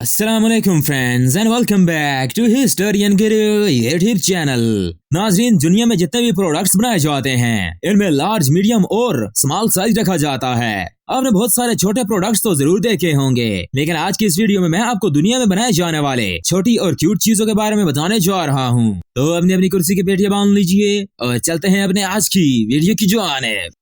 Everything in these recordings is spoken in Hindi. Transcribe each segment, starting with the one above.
अस्सलामुअलैकुम friends and welcome back to historian Guru YouTube channel. नाजरीन, दुनिया में जितने भी प्रोडक्ट्स बनाए जाते हैं इनमें लार्ज, मीडियम और स्मॉल साइज रखा जाता है। आपने बहुत सारे छोटे प्रोडक्ट्स तो जरूर देखे होंगे, लेकिन आज की इस वीडियो में मैं आपको दुनिया में बनाए जाने वाले छोटी और क्यूट चीजों के बारे में बताने जा रहा हूँ। तो अपनी अपनी कुर्सी की पेटियां बांध लीजिए और चलते हैं अपने आज की वीडियो की जानिब।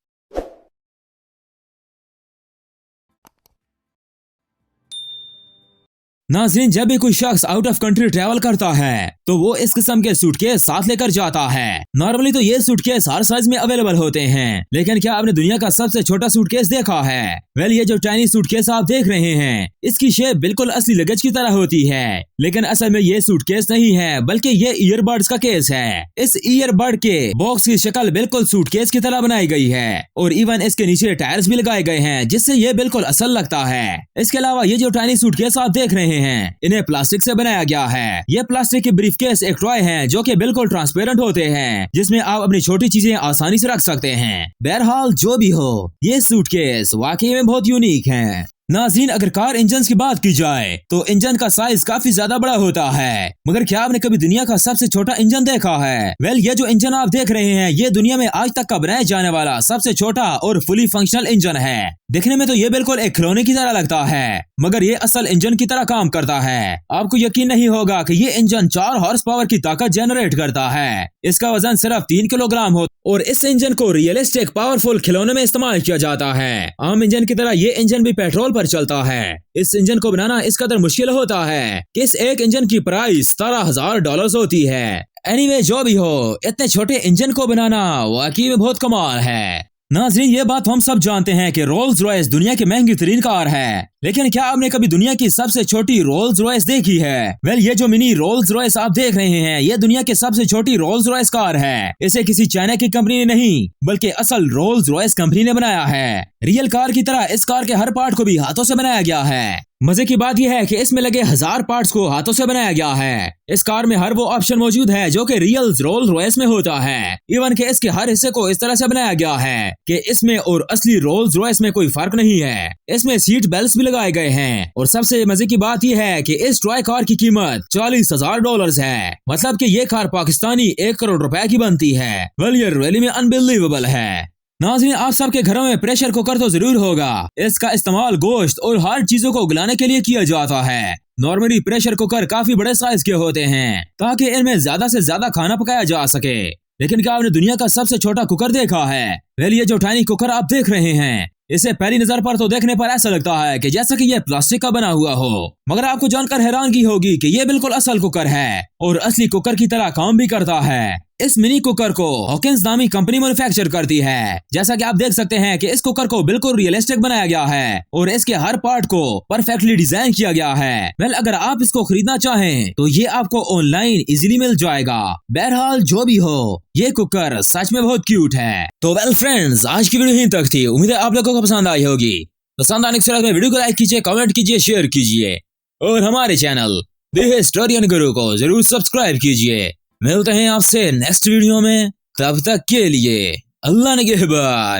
नाज़रीन, जब भी कोई शख्स आउट ऑफ कंट्री ट्रैवल करता है तो वो इस किस्म के सूटकेस साथ लेकर जाता है। नॉर्मली तो ये सूटकेस हर साइज में अवेलेबल होते हैं, लेकिन क्या आपने दुनिया का सबसे छोटा सूटकेस देखा है? वेल, ये जो टाइनी सूटकेस आप देख रहे हैं इसकी शेप बिल्कुल असली लगेज की तरह होती है, लेकिन असल में ये सूटकेस नहीं है बल्कि ये ईयरबड्स का केस है। इस ईयरबड के बॉक्स की शक्ल बिल्कुल सूटकेस की तरह बनाई गई है और इवन इसके नीचे टायर्स भी लगाए गए हैं जिससे ये बिल्कुल असल लगता है। इसके अलावा ये जो टाइनी सूटकेस आप देख रहे हैं इन्हें प्लास्टिक से बनाया गया है। ये प्लास्टिक के ब्रीफकेस एक टॉय है जो कि बिल्कुल ट्रांसपेरेंट होते हैं, जिसमें आप अपनी छोटी चीजें आसानी से रख सकते हैं। बहरहाल जो भी हो, ये सूटकेस वाकई में बहुत यूनिक है। नाज़रीन, अगर कार इंजन की बात की जाए तो इंजन का साइज काफी ज्यादा बड़ा होता है, मगर क्या आपने कभी दुनिया का सबसे छोटा इंजन देखा है? वेल, ये जो इंजन आप देख रहे हैं ये दुनिया में आज तक का बनाया जाने वाला सबसे छोटा और फुली फंक्शनल इंजन है। दिखने में तो ये बिल्कुल एक खिलौने की तरह लगता है, मगर ये असल इंजन की तरह काम करता है। आपको यकीन नहीं होगा कि ये इंजन 4 हॉर्स पावर की ताकत जनरेट करता है। इसका वजन सिर्फ 3 किलोग्राम हो और इस इंजन को रियलिस्टिक पावरफुल खिलौने में इस्तेमाल किया जाता है। आम इंजन की तरह ये इंजन भी पेट्रोल पर चलता है। इस इंजन को बनाना इस कदर मुश्किल होता है कि इस एक इंजन की प्राइस $17,000 होती है। एनीवे, जो भी हो, इतने छोटे इंजन को बनाना वाकई में बहुत कमाल है। नाज़रीन, ये बात हम सब जानते हैं कि रोल्स रॉयस दुनिया की महंगी तरीन कार है, लेकिन क्या आपने कभी दुनिया की सबसे छोटी रोल्स रॉयस देखी है? वेल, ये जो मिनी रोल्स रॉयस आप देख रहे हैं ये दुनिया की सबसे छोटी रोल्स रॉयस कार है। इसे किसी चाइना की कंपनी ने नहीं बल्कि असल रोल्स रॉयस कंपनी ने बनाया है। रियल कार की तरह इस कार के हर पार्ट को भी हाथों से बनाया गया है। मजे की बात यह है कि इसमें लगे 1000 पार्ट्स को हाथों से बनाया गया है। इस कार में हर वो ऑप्शन मौजूद है जो कि रियल रोल्स रॉयस में होता है। इवन के इसके हर हिस्से को इस तरह से बनाया गया है कि इसमें और असली रोल्स रॉयस में कोई फर्क नहीं है। इसमें सीट बेल्ट भी लगाए गए हैं और सबसे मजे की बात यह है कि इस टॉय कार की कीमत $40,000 है। मतलब कि ये कार पाकिस्तानी 1 करोड़ रुपए की बनती है। वेल, ये रियली में अनबिलीवेबल है। नाज़रीन, आप सबके घरों में प्रेशर कुकर तो जरूर होगा। इसका इस्तेमाल गोश्त और हर चीजों को उगलाने के लिए किया जाता है। नॉर्मली प्रेशर कुकर काफी बड़े साइज के होते हैं ताकि इनमें ज्यादा से ज्यादा खाना पकाया जा सके, लेकिन क्या आपने दुनिया का सबसे छोटा कुकर देखा है? वेल, ये जो टाइनी कुकर आप देख रहे हैं इसे पहली नजर पर तो देखने पर ऐसा लगता है कि जैसा कि ये प्लास्टिक का बना हुआ हो, मगर आपको जानकर हैरानगी होगी कि ये बिल्कुल असल कुकर है और असली कुकर की तरह काम भी करता है। इस मिनी कुकर को हॉकिंस नामी कंपनी मैन्युफैक्चर करती है। जैसा कि आप देख सकते हैं कि इस कुकर को बिल्कुल रियलिस्टिक बनाया गया है और इसके हर पार्ट को परफेक्टली डिजाइन किया गया है। वेल, अगर आप इसको खरीदना चाहें तो ये आपको ऑनलाइन इजीली मिल जाएगा। बहरहाल जो भी हो, ये कुकर सच में बहुत क्यूट है। तो वेल फ्रेंड्स, आज की वीडियो यहीं तक थी। उम्मीद है आप लोगों को पसंद आई होगी। पसंद आने के बाद वीडियो को लाइक कीजिए, कमेंट कीजिए, शेयर कीजिए और हमारे चैनल द हिस्टोरियन गुरु को जरूर सब्सक्राइब कीजिए। मिलते हैं आपसे नेक्स्ट वीडियो में, तब तक के लिए अल्लाह निगहबान।